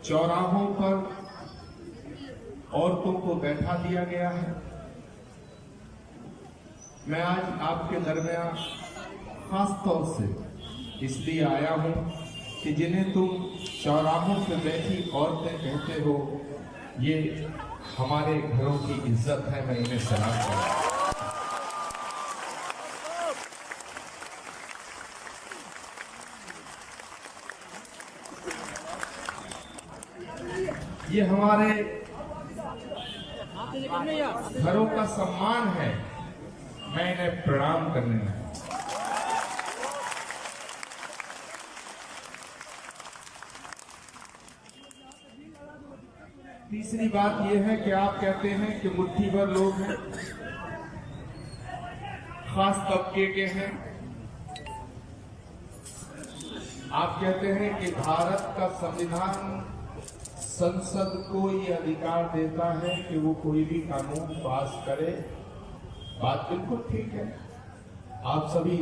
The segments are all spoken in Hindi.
चौराहों पर औरतों को बैठा दिया गया है। मैं आज आपके दरमियान खास तौर से इसलिए आया हूं कि जिन्हें तुम चौराहों पे बैठी औरतें कहते हो, ये हमारे घरों की इज्जत है। मैं इन्हें सलाम करता हूं। ये हमारे घरों का सम्मान है। मैं इन्हें प्रणाम करने में। तीसरी बात यह है कि आप कहते हैं कि मुट्ठी भर लोग हैं, खास तबके के हैं। आप कहते हैं कि भारत का संविधान संसद को ये अधिकार देता है कि वो कोई भी कानून पास करे। बात बिल्कुल ठीक है। आप सभी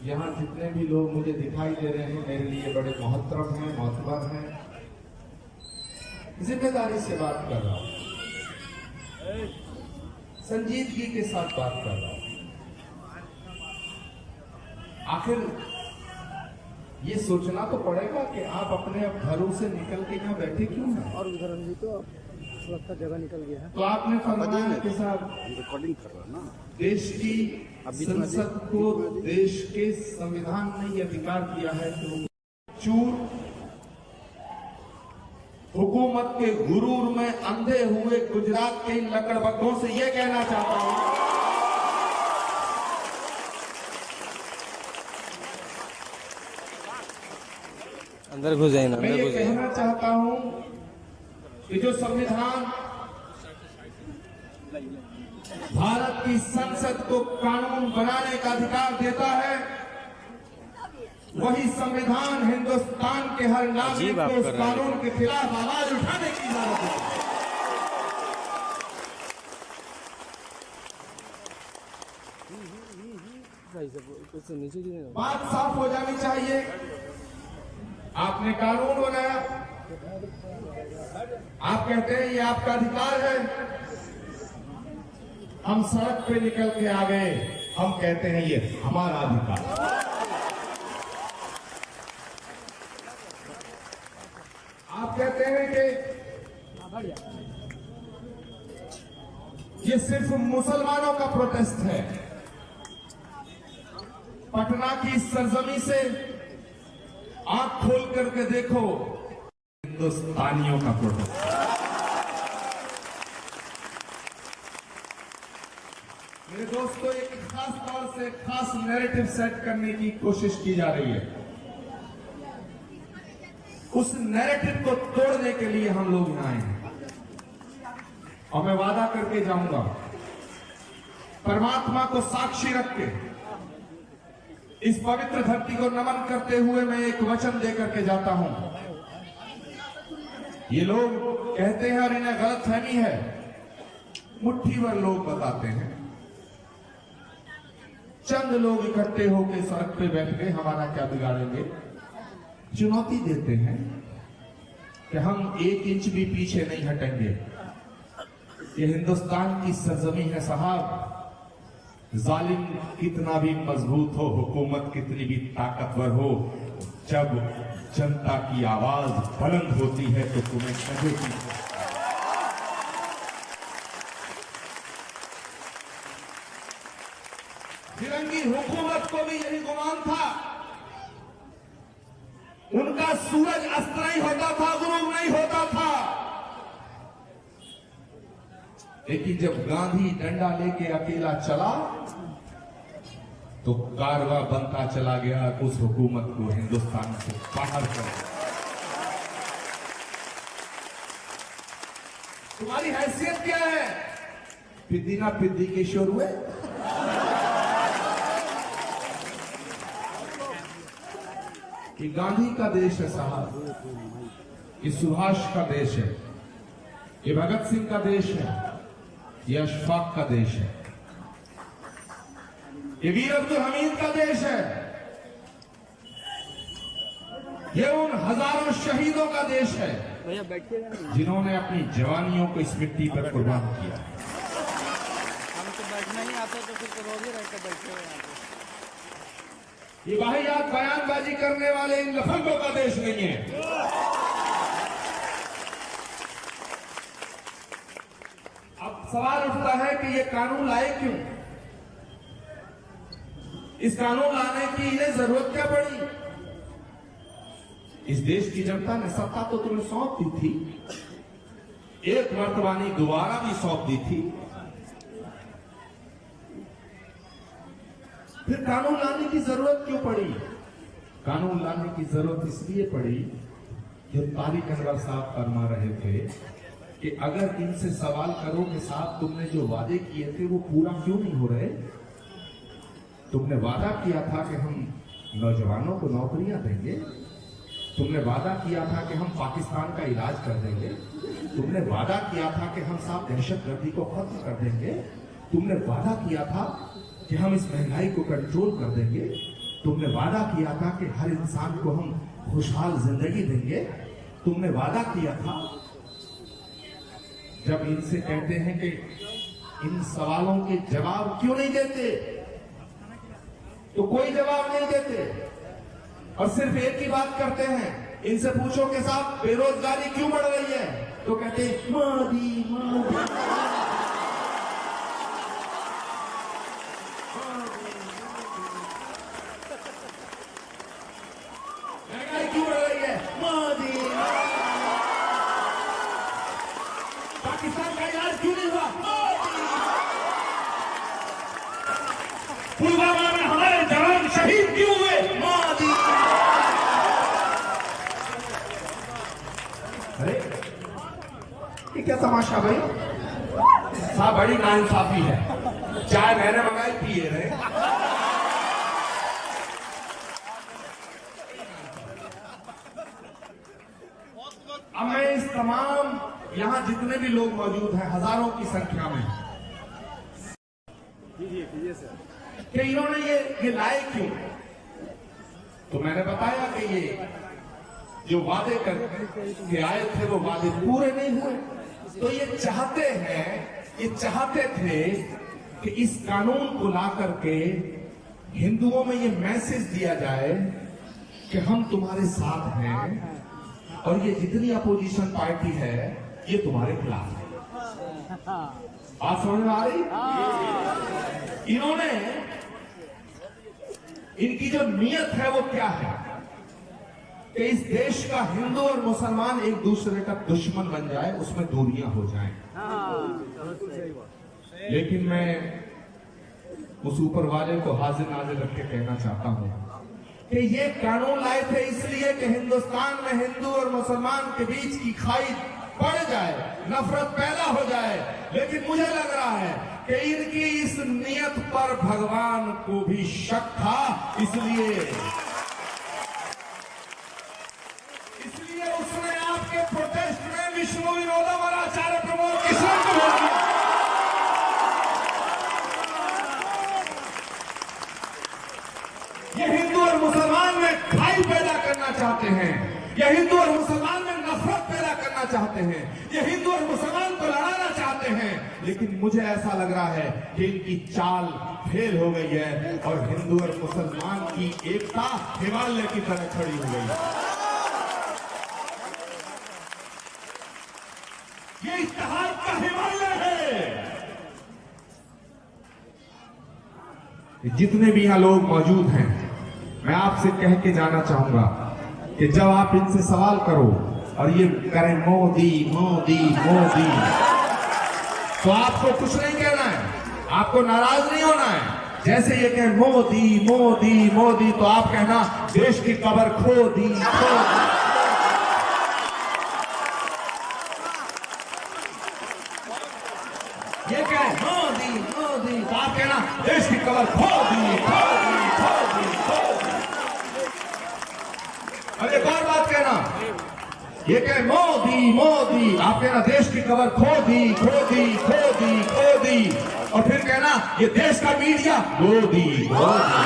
यहाँ जितने भी लोग मुझे दिखाई दे रहे हैं, मेरे लिए बड़े मोहतरम हैं, मोतबर हैं। जिम्मेदारी से बात कर रहा हूं, संजीदगी के साथ बात कर रहा हूं। आखिर ये सोचना तो पड़ेगा कि आप अपने घरों से निकल के यहाँ बैठे क्यों हैं? और उधर भी तो सुरक्षा जगह निकल गया है। तो आपने फरमाया के साथ रिकॉर्डिंग कर रहा ना, देश की संसद को देश के संविधान ने ये अधिकार दिया है कि वो चूर हुकूमत के गुरूर में अंधे हुए गुजरात के इन लकड़बग्घों से ये कहना चाहता हूं, अंदर घुस जाए ना। मैं ये कहना चाहता हूं कि जो संविधान भारत की संसद को कानून बनाने का अधिकार देता है, वही संविधान हिंदुस्तान के हर नागरिक को उस कानून के खिलाफ आवाज उठाने की इजाजत देता है। बात साफ हो जानी चाहिए। आपने कानून बनाया, आप कहते हैं ये आपका अधिकार है। हम सड़क पे निकल के आ गए, हम कहते हैं ये हमारा अधिकार। आप कहते हैं कि ये सिर्फ मुसलमानों का प्रोटेस्ट है। पटना की सरजमी से आंख खोल करके देखो, हिंदुस्तानियों का प्रोटेस्ट है। मेरे दोस्तों, एक खास तौर से खास नैरेटिव सेट करने की कोशिश की जा रही है। उस नैरेटिव को तोड़ने के लिए हम लोग यहां आए हैं और मैं वादा करके जाऊंगा, परमात्मा को साक्षी रख के इस पवित्र धरती को नमन करते हुए मैं एक वचन देकर के जाता हूं। ये लोग कहते हैं और इन्हें गलतफहमी है, मुट्ठी भर लोग बताते हैं, चंद लोग इकट्ठे होकर सड़क पे बैठ गए, हमारा क्या बिगाड़ेंगे। चुनौती देते हैं कि हम 1 इंच भी पीछे नहीं हटेंगे। ये हिंदुस्तान की सरजमी है साहब। जालिम कितना भी मजबूत हो, हुकूमत कितनी भी ताकतवर हो, जब जनता की आवाज बुलंद होती है तो तुम्हें कभी भी फिरंगी हुकूमत को भी यही गुमान था। उनका सूरज अस्त नहीं होता था, गुरूब नहीं होता था। लेकिन जब गांधी डंडा लेके अकेला चला तो कारवा बनता चला गया उस हुकूमत को हिंदुस्तान से बाहर कर। तुम्हारी हैसियत क्या है? पिद्दी ना पिद्दी के शोर हुए। ये गांधी का देश है साहब, ये सुभाष का देश है, ये भगत सिंह का देश है, ये अशफाक का देश है, ये वीर अब्दुल हमीद का देश है, ये उन हजारों शहीदों का देश है भैया बैठिएगा ना। जिन्होंने अपनी जवानियों को इस मिट्टी पर कुर्बान किया। हमको बैठना ही आता तो फिर रोज ही रहकर बैठे हुए यहाँ पे। ये वाहियात बयानबाजी करने वाले इन लफंगों का देश नहीं है। अब सवाल उठता है कि ये कानून लाए क्यों? इस कानून लाने की इन्हें जरूरत क्या पड़ी? इस देश की जनता ने सत्ता तो तुम्हें सौंप दी थी, एक मर्तबा नहीं दोबारा भी सौंप दी थी, फिर कानून लाने की जरूरत क्यों पड़ी? कानून लाने की जरूरत इसलिए पड़ी कि तारिक अनवर साहब फरमा रहे थे कि अगर इनसे सवाल करो कि साहब तुमने जो वादे किए थे वो पूरा क्यों नहीं हो रहे? तुमने वादा किया था कि हम नौजवानों को नौकरियां देंगे, तुमने वादा किया था कि हम पाकिस्तान का इलाज कर देंगे, तुमने वादा किया था कि हम साहब दहशतगर्दी को खत्म कर देंगे, तुमने वादा किया था कि हम इस महंगाई को कंट्रोल कर देंगे, तुमने वादा किया था कि हर इंसान को हम खुशहाल जिंदगी देंगे, तुमने वादा किया था। जब इनसे कहते हैं कि इन सवालों के जवाब क्यों नहीं देते, तो कोई जवाब नहीं देते और सिर्फ एक ही बात करते हैं। इनसे पूछो कि साहब बेरोजगारी क्यों बढ़ रही है, तो कहते हैं मोदी मोदी। महंगाई क्यों बढ़ रही है, मोदी। पाकिस्तान का इलाज क्यों नहीं हुआ, मोदी। पुलवामा में हमारे जवान शहीद क्यों हुए, मोदी। अरे ये क्या तमाशा भाई? साहब बड़ी नाइंसाफी है। चाय मैंने मंगाई पिए रहे। अब मैं इस तमाम यहां जितने भी लोग मौजूद हैं हजारों की संख्या में, कि इन्होंने ये लाए क्यों? तो मैंने बताया कि ये जो वादे करके आए थे वो वादे पूरे नहीं हुए। तो ये चाहते थे कि इस कानून को ला करके हिंदुओं में ये मैसेज दिया जाए कि हम तुम्हारे साथ हैं और ये जितनी अपोजिशन पार्टी है ये तुम्हारे खिलाफ है। बात समझ में आ रही? इन्होंने इनकी जो नीयत है वो क्या है कि इस देश का हिंदू और मुसलमान एक दूसरे का दुश्मन बन जाए, उसमें दूरियां हो जाएं। लेकिन मैं उस ऊपर वाले को हाजिर नाजिर रख के कहना चाहता हूं कि ये कानून लाए थे इसलिए कि हिंदुस्तान में हिंदू और मुसलमान के बीच की खाई बढ़ जाए, नफरत पैदा हो जाए। लेकिन मुझे लग रहा है कि इनकी इस नियत पर भगवान को भी शक था, इसलिए उसने आपके प्रोटेस्ट में विष्णु विनोदम और आचार्य प्रमोद किशोर को भोट दिया। ये हिंदू और मुसलमान में खाई पैदा करना चाहते हैं, ये हिंदू और मुसलमान में नफरत पैदा करना चाहते हैं, ये हिंदू और मुसलमान को लड़ाना चाहते हैं। लेकिन मुझे ऐसा लग रहा है कि इनकी चाल फेल हो गई है और हिंदू और मुसलमान की एकता हिमालय की तरह खड़ी हो गई है। ये इत्तेहाद का हिमालय है। जितने भी यहाँ लोग मौजूद हैं, मैं आपसे कह के जाना चाहूंगा कि जब आप इनसे सवाल करो और ये करें मोदी मोदी मोदी, तो आपको कुछ नहीं कहना है, आपको नाराज नहीं होना है। जैसे ये कहें मोदी मोदी मोदी, तो आप कहना देश की कब्र खो दी खो दी। ये कहें मोदी मोदी, तो आप कहना देश की कब्र खो दी खो दी खो दी खो दी। और एक और बात कहना, ये कहे मोदी मोदी, आप कहना देश की कब्र खो दी खो दी खो दी खो दी। और फिर कहना ये देश का मीडिया मोदी मोदी।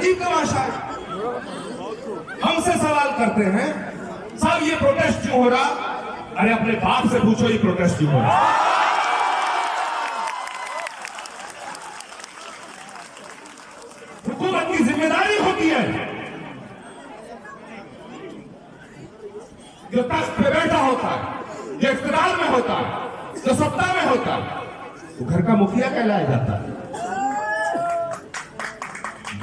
अजीब तमाशा है। हमसे सवाल करते हैं साहब ये प्रोटेस्ट क्यों हो रहा? अरे अपने बाप से पूछो ये प्रोटेस्ट क्यों हो रहा? हुकूमत की जिम्मेदारी होती है जो तख्त पे बैठा होता है, जो इख्तियार में होता है, जो सत्ता में होता है, वो घर का मुखिया कहलाया जाता है।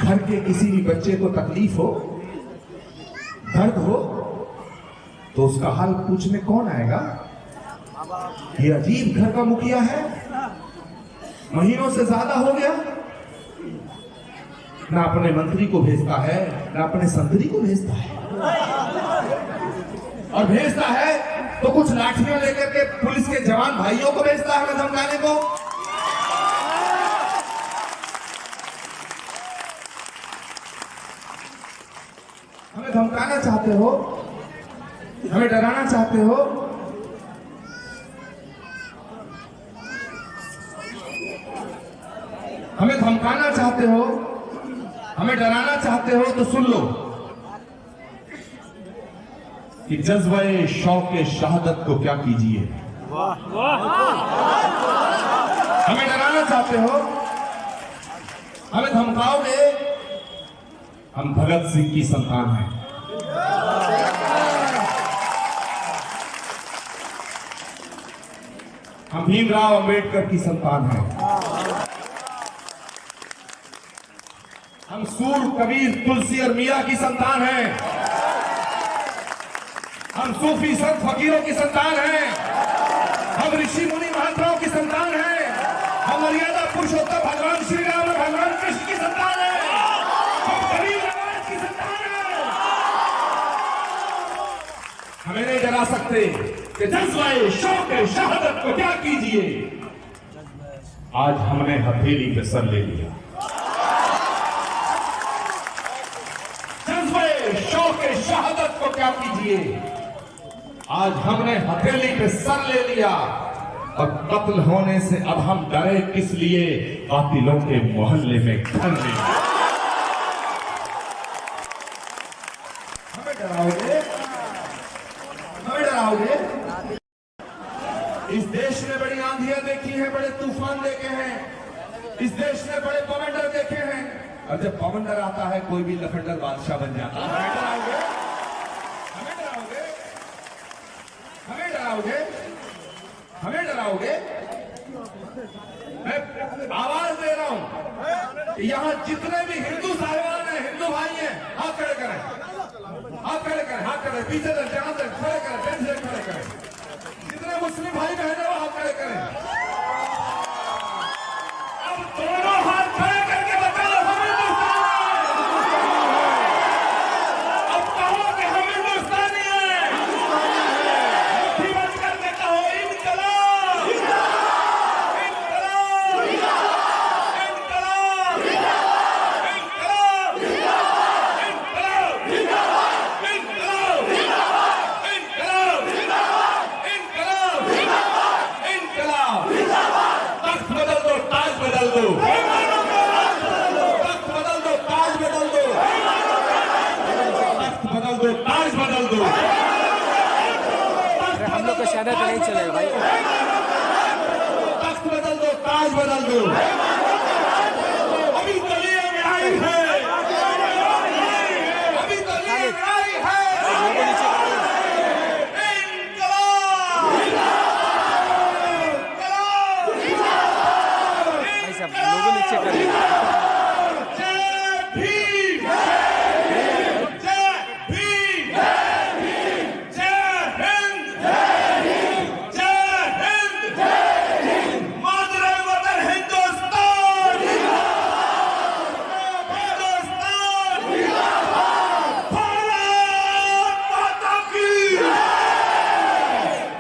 घर के किसी भी बच्चे को तकलीफ हो, दर्द हो, तो उसका हाल पूछने कौन आएगा? ये अजीब घर का मुखिया है, महीनों से ज्यादा हो गया, ना अपने मंत्री को भेजता है, ना अपने संतरी को भेजता है, और भेजता है तो कुछ लाठियां लेकर के पुलिस के जवान भाइयों को भेजता है हमें धमकाने को। हमें धमकाना चाहते हो, हमें डराना चाहते हो, हमें धमकाना चाहते हो, हमें डराना चाहते हो तो सुन लो कि जज्बे शौक़े शहादत को क्या कीजिए। हमें डराना चाहते हो, हमें धमकाओगे, हम भगत सिंह की संतान हैं। हम भीमराव अंबेडकर की संतान हैं। हम सूर, कबीर, तुलसी और मियां की संतान हैं। हम सूफी संत फकीरों की संतान हैं। हम ऋषि मुनि महात्माओं की संतान हैं। हम मर्यादा पुरुषोत्तम भगवान श्री राम और भगवान कृष्ण की संतान हैं। हम गरीब समाज की संतान हैं। हमें नहीं डरा सकते कि जज्बे शौक़े शहादत को क्या कीजिए। आज हमने हथेली पे सर ले लिया। जज्बे शौक़े शहादत को क्या कीजिए। आज हमने हथेली पे सर ले लिया और कत्ल होने से अब हम डरे किस लिए? कातिलों के मोहल्ले में घर ले। हमें डराओगे? हमें डराओगे? इस देश ने बड़ी आंधियां देखी हैं, बड़े तूफान देखे हैं, इस देश ने बड़े बवंडर देखे हैं, और जब बवंडर आता है कोई भी लफंडर बादशाह बन जाता है। हमें डराओगे? हमें डराओगे? हमें डराओगे? हमें डराओगे? मैं आवाज दे रहा हूं कि यहां जितने भी हिंदू साहिबान हैं, हिंदू भाई हैं, हाथ खड़े करें, हाथ खड़े करें, हाथ खड़े, पीछे तक जहां तक खड़े करें, बेंच से खड़े करें। जितने मुस्लिम भाई बहन हैं वो हाथ खड़े करें। अब दोनों हाथ खड़े करके बताओ हम हिंदुस्तानी हैं। अब कहो कि हम हिंदुस्तानी हैं। मुट्ठी बंद करके कहो इनकलाब, इनकलाब, इनकलाब, इनकलाब, इनकलाब, इनकलाब, इनकलाब, इनकलाब। तख्त बदल दो, ताज बदल दो, तख्त बदल दो, ताज बदल दो, तख्त बदल दो, ताज बदल दो। हम लोग का शहर तो नहीं चलेगा भाई। तख्त बदल दो, ताज बदल दो। अभी तलीय में आई है, अभी तलीय में आई है। लोगों नीचे इनकलाब, भाई साहब लोगों नीचे कर जय भीम, जय भीम, जय हिंद, जय हिंद, मादरे वतन हिंदुस्तान, हिंदुस्तान, भारत माता की।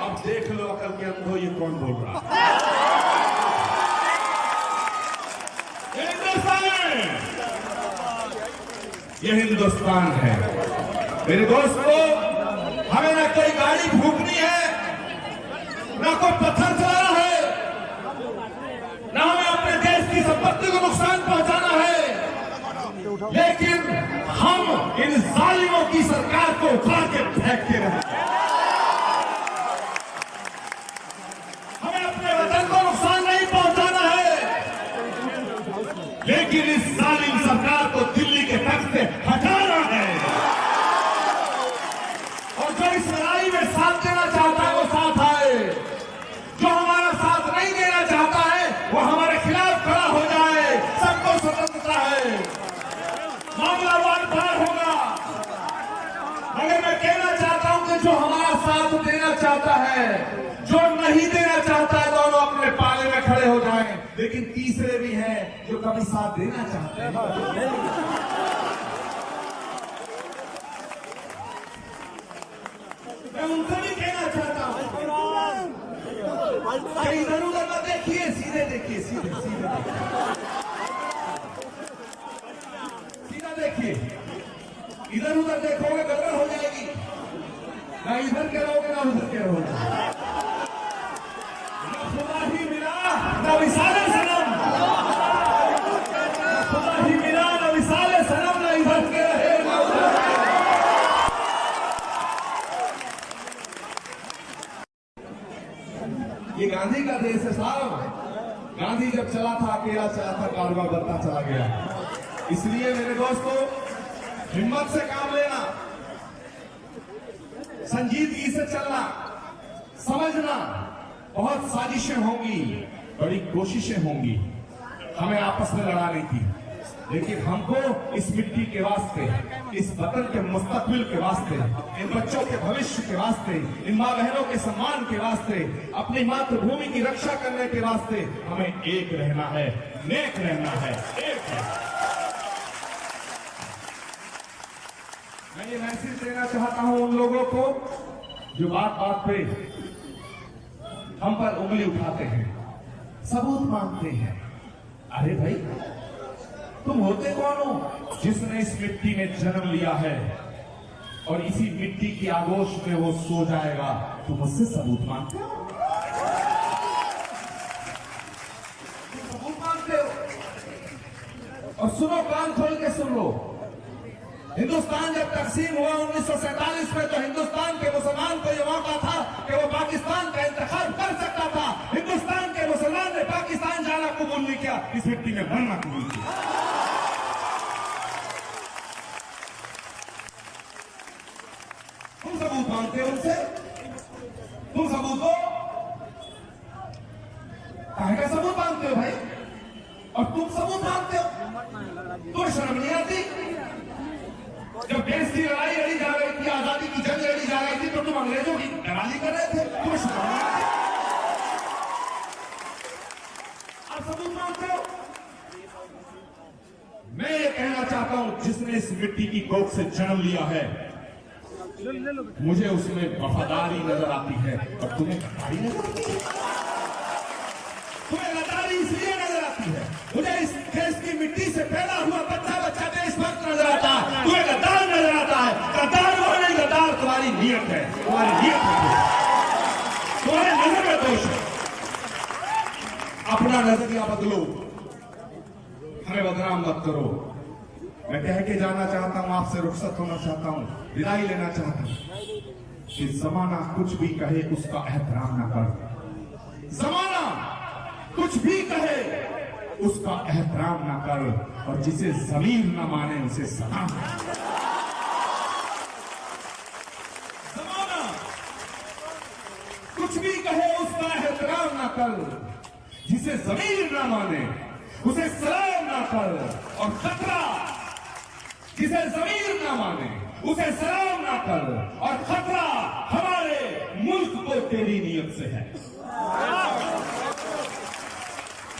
अब देख लो अकल के अंधो ये कौन बोल रहा है। ये हिंदुस्तान है, ये हिंदुस्तान है। मेरे दोस्तों, हमें ना कोई गाड़ी फूकनी है, ना कोई पत्थर चलाना है, ना हमें अपने देश की संपत्ति को नुकसान पहुंचाना है, लेकिन जालिमों की सरकार को उठा के फेंकते रहे। हमें अपने वतन को नुकसान नहीं पहुंचाना है, लेकिन इस जालिम सरकार को दिल्ली के तख्त से हटाना है। और जो इस लड़ाई में साथ देना चाहता है वो साथ आए, जो हमारा साथ नहीं देना चाहता है वो हमारे खिलाफ खड़ा हो जाए। सबको स्वतंत्रता है, मामला वार पार होगा। मगर मैं कहना चाहता हूं कि जो हमारा साथ देना चाहता है, जो नहीं देना चाहता है, दोनों अपने पाले में खड़े हो जाएं। लेकिन तीसरे भी हैं जो कभी साथ देना चाहते हैं। मैं उनसे भी कहना चाहता हूं कि इधर उधर मत देखिए, सीधे देखिए, सीधे सीधे सीधा देखिए। इधर उधर देखोगे गड़बड़ हो जाएगी, ना इधर के रहोगे ना उधर के रहोगे। ना खुदा ही मिला ना विसाले सनम, ना खुदा ही मिला ना विसाले सनम, ना इधर के रहे ना उधर के। ये गांधी का देश है साहब। गांधी जब चला था अकेला चला था, कारवां बनता चला गया। इसलिए मेरे दोस्तों, हिम्मत से काम लेना, संजीदगी से चलना, समझना। बहुत साजिशें होंगी, बड़ी कोशिशें होंगी हमें आपस में लड़ाने की, लेकिन हमको इस मिट्टी के वास्ते, इस वतन के मुस्तकबिल के वास्ते, इन बच्चों के भविष्य के वास्ते, इन माँ बहनों के सम्मान के वास्ते, अपनी मातृभूमि की रक्षा करने के वास्ते हमें एक रहना है, नेक रहना है, एक है। मैं ये मैसेज देना चाहता हूं उन लोगों को जो बात बात पे हम पर उंगली उठाते हैं, सबूत मांगते हैं। अरे भाई, तुम होते कौन हो जिसने इस मिट्टी में जन्म लिया है और इसी मिट्टी की आगोश में वो सो जाएगा? तुम मुझसे सबूत मांगते हो, तुम सबूत मांगते हो। और सुनो, कान खोल के सुन लो। हिंदुस्तान जब तकसीम हुआ 1947 में, तो हिंदुस्तान के मुसलमान को यह मौका था कि वो पाकिस्तान का इंतखाब कर सकता था। हिंदुस्तान के मुसलमान ने पाकिस्तान जाना कबूल नहीं किया, इस मिट्टी में मरना कबूल किया। तुम सबूत मांगते हो उनसे, तुम सबूत दो। काहे का सबूत मांगते हो भाई? और तुम सबूत मांगते हो, तुम्हें शर्म नहीं आती? जब देश की लड़ाई लड़ी जा रही थी, आजादी की जंग लड़ी जा रही थी, तो तुम अंग्रेजों की दलाली कर रहे थे, तुम्हें शर्म नहीं आती? आप सबूत मांगते हो। मैं ये कहना चाहता हूं, जिसने इस मिट्टी की कोख से जन्म लिया है, मुझे उसमें वफादारी नजर आती है। और तुम्हें गद्दारी नजर आती है? तुम्हें गद्दारी इसलिए नजर आती है, मुझे इस देश की मिट्टी से पैदा हुआ बच्चा बच्चा देशभक्त नजर आता है, तुम्हें गद्दार नजर आता है। गद्दार वो नहीं, गद्दार तुम्हारी नीयत है, तुम्हारी नीयत है, तुम्हारे नजर में दोष है। अपना नजरिया बदलो, हमें बदनाम मत करो। मैं कह के जाना चाहता हूं, आपसे रुखसत होना चाहता हूं, विदाई लेना चाहता हूं कि जमाना कुछ भी कहे उसका एहतराम ना कर। जमाना कुछ भी कहे उसका एहतराम ना कर, और जिसे जमीर ना माने उसे सलाम। जमाना कुछ भी कहे उसका एहतराम ना कर, जिसे जमीर ना माने उसे सलाम ना कर। और खतरा, जिसे जमीर ना माने उसे सलाम ना कर। और खतरा हमारे मुल्क को तेरी नीयत से है,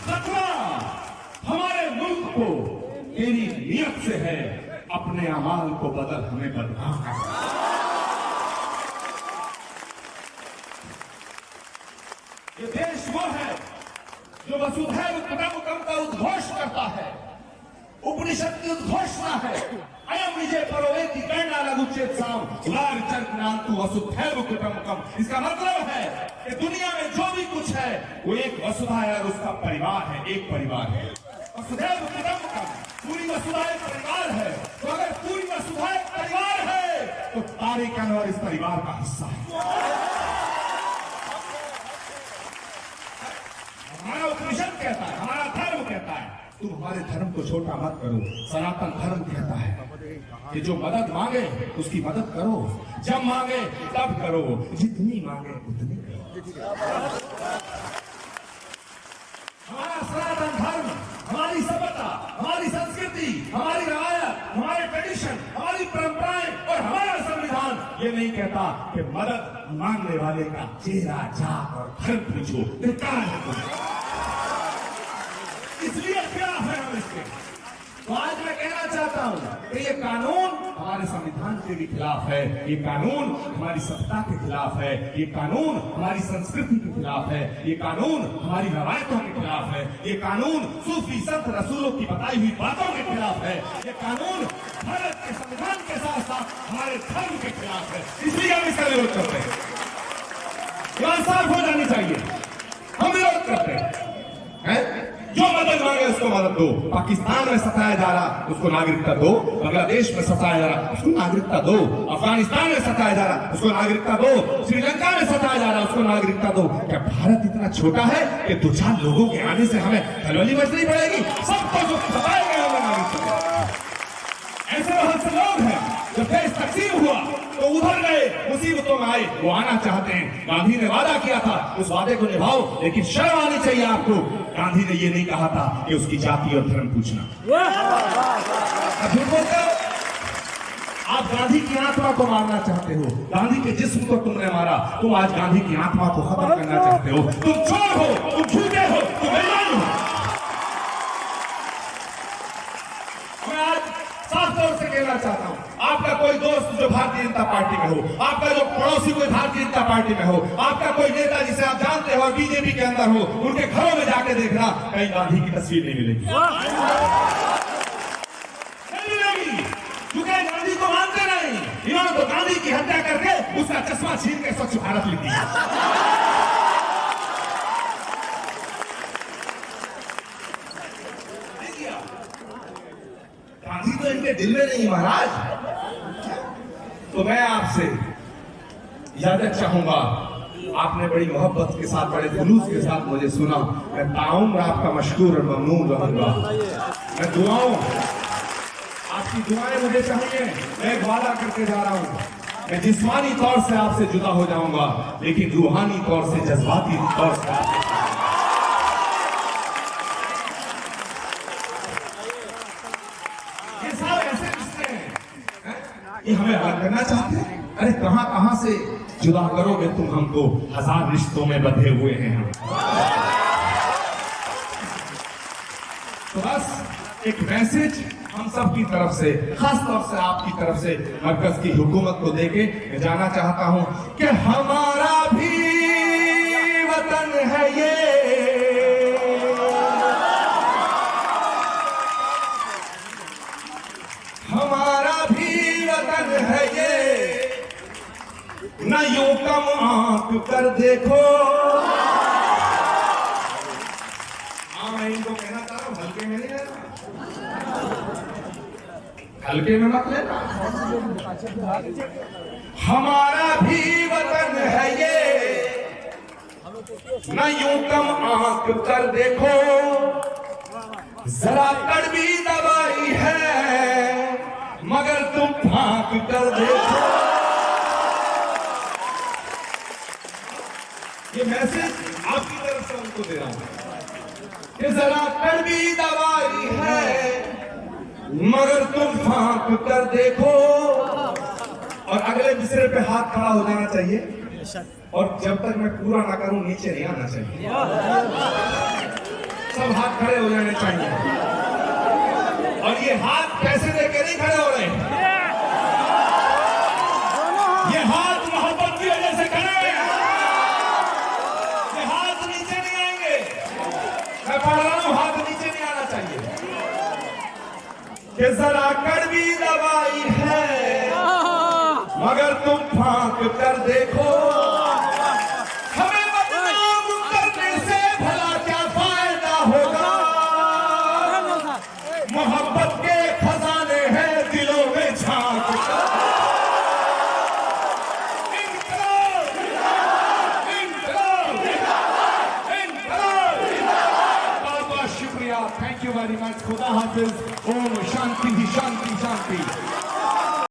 खतरा हमारे मुल्क को तेरी नीयत से है। अपने अमाल को बदल, हमें बदनाम कर। ये देश वो है जो वसुधैव कुटुंबकम का उद्घोष करता है, उपनिषद की उद्घोषणा है। अयम विजय परोवेति कर्णा लघुचेत साम चरकनांतु वसुधैव कुटुंबकम। इसका मतलब है कि दुनिया में जो भी कुछ है वो एक वसुधा है और उसका परिवार है, एक परिवार है। वसुधैव कुटुंबकम, पूरी वसुधा एक परिवार है। तो अगर पूरी वसुधा एक परिवार है अमेरिकन और इस परिवार का हिस्सा है। हमारा उपनिषद कहता है, हमारा धर्म कहता है, तुम हमारे धर्म को छोटा मत करो। सनातन धर्म कहता है कि जो मदद मांगे उसकी मदद करो, जब मांगे तब करो, जितनी मांगे उतनी करो। हमारा सनातन धर्म, हमारी सभ्यता, हमारी संस्कृति, हमारी रवायत, हमारे ट्रेडिशन, हमारी परंपराएं और हमारा संविधान ये नहीं कहता कि मदद मांगने वाले का चेहरा, जात और धर्म पूछो। धिक्कार है तुम्हें, इसलिए खिलाफ है हम इसके। तो आज मैं कहना चाहता हूं कि ये कानून हमारे संविधान के भी खिलाफ है, ये कानून हमारी सत्ता के खिलाफ है, ये कानून हमारी संस्कृति के खिलाफ है, ये कानून हमारी रवायतों के खिलाफ है, ये कानून सूफी संत रसूलों की बताई हुई बातों के खिलाफ है, ये कानून भारत के संविधान के साथ साथ हमारे धर्म के खिलाफ है। इसलिए हम इसका विरोध करते हैं। बात साफ हो जानी चाहिए, हम विरोध करते हैं। जो मदद मांगे उसको मदद दो। पाकिस्तान में सताया जा रहा उसको नागरिकता दो, बांग्लादेश में सताया जा रहा उसको नागरिकता दो, अफगानिस्तान में सताया जा रहा उसको नागरिकता दो, श्रीलंका में सताया जा रहा उसको नागरिकता दो। क्या भारत इतना छोटा है कि दो चार लोगों के आने से हमें खलबली मचनी पड़ेगी? सबको जो सताए गए हमें नागरिकता। ऐसे बहुत से लोग हैं जब देश तकसीम हुआ तो उधर गए, मुसीबतों में आए, वो आना चाहते हैं। गांधी ने वादा किया था, उस वादे को निभाओ, लेकिन शर्म आनी चाहिए आपको। गांधी ने ये नहीं कहा था कि उसकी जाति और धर्म पूछना। झूठ बोलते हो आप। गांधी की आत्मा को मारना चाहते हो, गांधी के जिस्म को तुमने मारा, तुम आज गांधी की आत्मा को खत्म करना चाहते हो। तुम चोर हो, तुम झूठे हो, तुम बेईमान हो। मैं आज साफ तौर से कहना चाहता हूं, आपका कोई दोस्त जो भारतीय जनता पार्टी में हो, आपका जो पड़ोसी कोई भारतीय जनता पार्टी में हो, आपका कोई नेता जिसे आप जानते हो और बीजेपी के अंदर हो, उनके घरों में जाके देखना, कहीं गांधी की तस्वीर नहीं मिलेगी। नहीं मिलेगी, क्योंकि गांधी को मानते नहीं। इन्होंने तो गांधी की हत्या करके उसका चश्मा छीन के स्वच्छ भारत लिख दिया। गांधी तो इनके दिल में नहीं महाराज। तो मैं आपसे इजाजत चाहूंगा, आपने बड़ी मोहब्बत के साथ, बड़े जुलूस के साथ मुझे सुना। मैं ताउम्र आपका मशकूर और ममनून रहूंगा। मैं दुआओं, आपकी दुआएं मुझे चाहिए। मैं एक वादा करके जा रहा हूं, मैं जिस्मानी तौर से आपसे जुदा हो जाऊंगा, लेकिन रूहानी तौर से, जज्बाती तौर से ये हमें अलग करना चाहते हैं। अरे कहां कहां से जुदा करोगे तुम हमको, हजार रिश्तों में बंधे हुए हैं हम। तो बस एक मैसेज हम सब की तरफ से, खास तौर से आपकी तरफ से मरकज की हुकूमत को देके मैं जाना चाहता हूं कि हमारा भी वतन है ये, हमारा भी वतन है ये, न यूं कम आंख कर देखो। हाँ, मैं इनको कहना चाह रहा हूं, हल्के में नहीं लेना, हल्के में मत लेना। हमारा भी वतन है ये, न यूं कम आंख कर देखो, जरा कड़वी दवाई है मगर तुम फांक कर देखो। ये मैसेज आपकी तरफ से उनको दे रहा हूं कि जरा कड़वी दवाई है मगर तुम फांक कर देखो। और अगले बिस्तरे पे हाथ खड़ा हो जाना चाहिए, और जब तक मैं पूरा ना करूं नीचे नहीं आना चाहिए। सब हाथ खड़े हो जाने चाहिए। और ये हाथ पैसे देके नहीं खड़े हो रहे, ये हाथ मोहब्बत की वजह से खड़े हैं। ये हाथ नीचे नहीं आएंगे। मैं पढ़ रहा हूं, हाथ नीचे नहीं आना चाहिए। कि जरा कड़वी दवाई है मगर तुम फांक कर देखो। हमें बदनाम करने से भला क्या फायदा होगा, मोहब्बत के खजाने हैं दिलों में झांक कर। Thank you very much. खुदा हाफिज। ओम शांति ही शांति शांति।